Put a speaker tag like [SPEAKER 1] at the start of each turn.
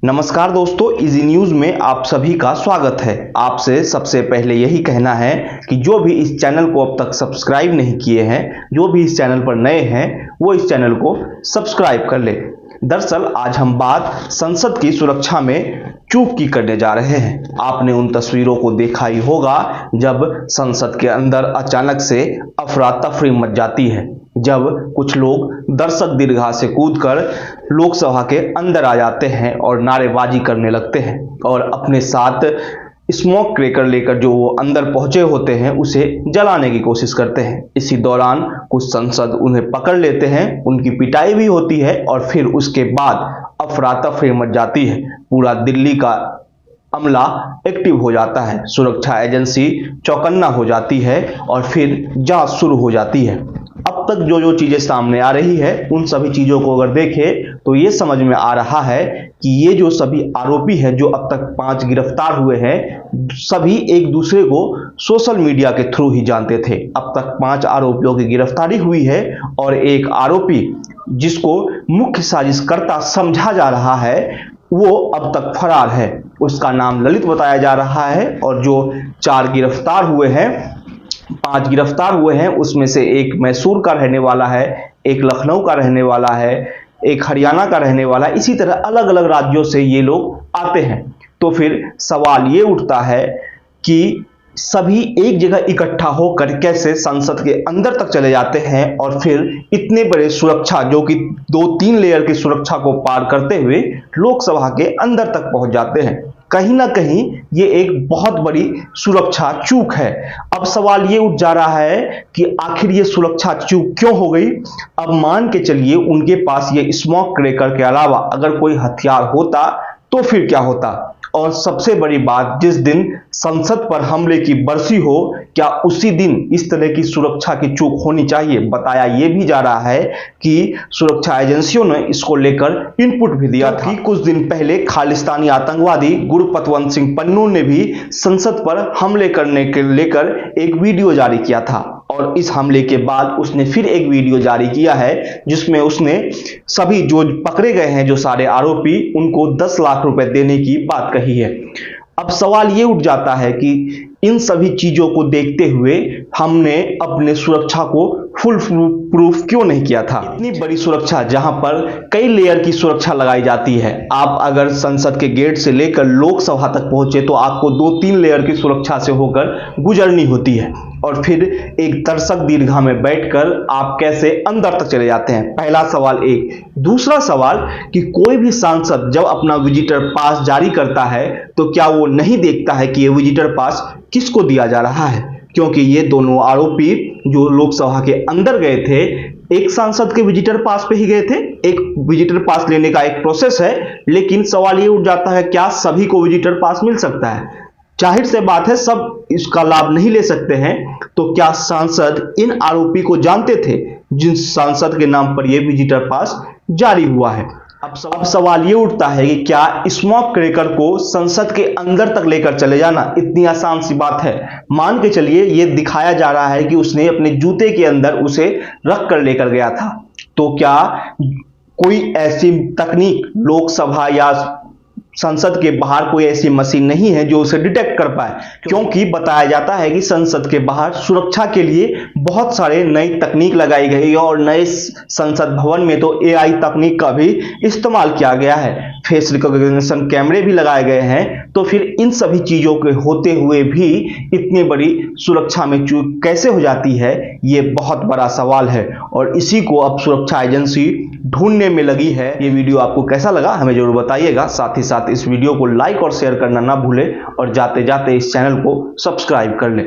[SPEAKER 1] नमस्कार दोस्तों, easy news में आप सभी का स्वागत है। आपसे सबसे पहले यही कहना है कि जो भी इस चैनल को अब तक सब्सक्राइब नहीं किए हैं, जो भी इस चैनल पर नए हैं, वो इस चैनल को सब्सक्राइब कर ले। दरअसल आज हम बात संसद की सुरक्षा में चूक की करने जा रहे हैं। आपने उन तस्वीरों को देखा ही होगा जब संसद के अंदर अचानक से अफरा तफरी मच जाती है, जब कुछ लोग दर्शक दीर्घा से कूदकर लोकसभा के अंदर आ जाते हैं और नारेबाजी करने लगते हैं और अपने साथ स्मोक क्रैकर लेकर जो वो अंदर पहुंचे होते हैं उसे जलाने की कोशिश करते हैं। इसी दौरान कुछ सांसद उन्हें पकड़ लेते हैं, उनकी पिटाई भी होती है और फिर उसके बाद अफरा तफरी मच जाती है। पूरा दिल्ली का अमला एक्टिव हो जाता है, सुरक्षा एजेंसी चौकन्ना हो जाती है और फिर जांच शुरू हो जाती है। अब तक जो चीजें सामने आ रही है, उन सभी चीजों को अगर देखें तो ये समझ में आ रहा है कि ये जो सभी आरोपी हैं, जो अब तक 5 गिरफ्तार हुए हैं, सभी एक दूसरे को सोशल मीडिया के थ्रू ही जानते थे। अब तक 5 आरोपियों की गिरफ्तारी हुई है और एक आरोपी जिसको मुख्य साजिशकर्ता समझा जा रहा है वो अब तक फरार है। उसका नाम ललित बताया जा रहा है और जो 4 गिरफ्तार हुए हैं, 5 गिरफ्तार हुए हैं, उसमें से एक मैसूर का रहने वाला है, एक लखनऊ का रहने वाला है, एक हरियाणा का रहने वाला है। इसी तरह अलग अलग राज्यों से ये लोग आते हैं। तो फिर सवाल ये उठता है कि सभी एक जगह इकट्ठा होकर कैसे संसद के अंदर तक चले जाते हैं और फिर इतने बड़े सुरक्षा, जो कि 2-3 लेयर की सुरक्षा को पार करते हुए लोकसभा के अंदर तक पहुंच जाते हैं। कहीं ना कहीं ये एक बहुत बड़ी सुरक्षा चूक है। अब सवाल ये उठ जा रहा है कि आखिर ये सुरक्षा चूक क्यों हो गई। अब मान के चलिए उनके पास ये स्मोक क्रैकर के अलावा अगर कोई हथियार होता तो फिर क्या होता। और सबसे बड़ी बात, जिस दिन संसद पर हमले की बरसी हो, क्या उसी दिन इस तरह की सुरक्षा की चूक होनी चाहिए। बताया यह भी जा रहा है कि सुरक्षा एजेंसियों ने इसको लेकर इनपुट भी दिया था। कुछ दिन पहले खालिस्तानी आतंकवादी गुरपतवंत सिंह पन्नू ने भी संसद पर हमले करने के लेकर एक वीडियो जारी किया था और इस हमले के बाद उसने फिर एक वीडियो जारी किया है जिसमें उसने सभी जो पकड़े गए हैं, जो सारे आरोपी, उनको 10 लाख रुपए देने की बात कही है। अब सवाल ये उठ जाता है कि इन सभी चीजों को देखते हुए हमने अपने सुरक्षा को फुल प्रूफ क्यों नहीं किया था। इतनी बड़ी सुरक्षा जहां पर कई लेयर की सुरक्षा लगाई जाती है, आप अगर संसद के गेट से लेकर लोकसभा तक पहुंचे तो आपको 2-3 लेयर की सुरक्षा से होकर गुजरनी होती है और फिर एक दर्शक दीर्घा में बैठकर आप कैसे अंदर तक चले जाते हैं। पहला सवाल एक। दूसरा सवाल कि कोई भी सांसद जब अपना विजिटर पास जारी करता है तो क्या वो नहीं देखता है कि ये विजिटर पास किसको दिया जा रहा है, क्योंकि ये दोनों आरोपी जो लोकसभा के अंदर गए थे एक सांसद के विजिटर पास पे ही गए थे। एक विजिटर पास लेने का एक प्रोसेस है, लेकिन सवाल ये उठ जाता है क्या सभी को विजिटर पास मिल सकता है। जाहिर से बात है सब इसका लाभ नहीं ले सकते हैं। तो क्या सांसद इन आरोपी को जानते थे जिन सांसद के नाम पर यह विजिटर पास जारी हुआ है। अब सवाल ये उठता है कि क्या स्मोक क्रैकर को संसद के अंदर तक लेकर चले जाना इतनी आसान सी बात है। मान के चलिए ये दिखाया जा रहा है कि उसने अपने जूते के अंदर उसे रख कर लेकर गया था, तो क्या कोई ऐसी तकनीक लोकसभा या संसद के बाहर कोई ऐसी मशीन नहीं है जो उसे डिटेक्ट कर पाए, क्योंकि बताया जाता है कि संसद के बाहर सुरक्षा के लिए बहुत सारे नई तकनीक लगाई गई है और नए संसद भवन में तो एआई तकनीक का भी इस्तेमाल किया गया है, फेस रिकॉग्निशन कैमरे भी लगाए गए हैं। तो फिर इन सभी चीजों के होते हुए भी इतनी बड़ी सुरक्षा में चूक कैसे हो जाती है, ये बहुत बड़ा सवाल है और इसी को अब सुरक्षा एजेंसी ढूंढने में लगी है। ये वीडियो आपको कैसा लगा हमें जरूर बताइएगा। साथ ही साथ इस वीडियो को लाइक और शेयर करना ना भूलें और जाते जाते इस चैनल को सब्सक्राइब कर लें।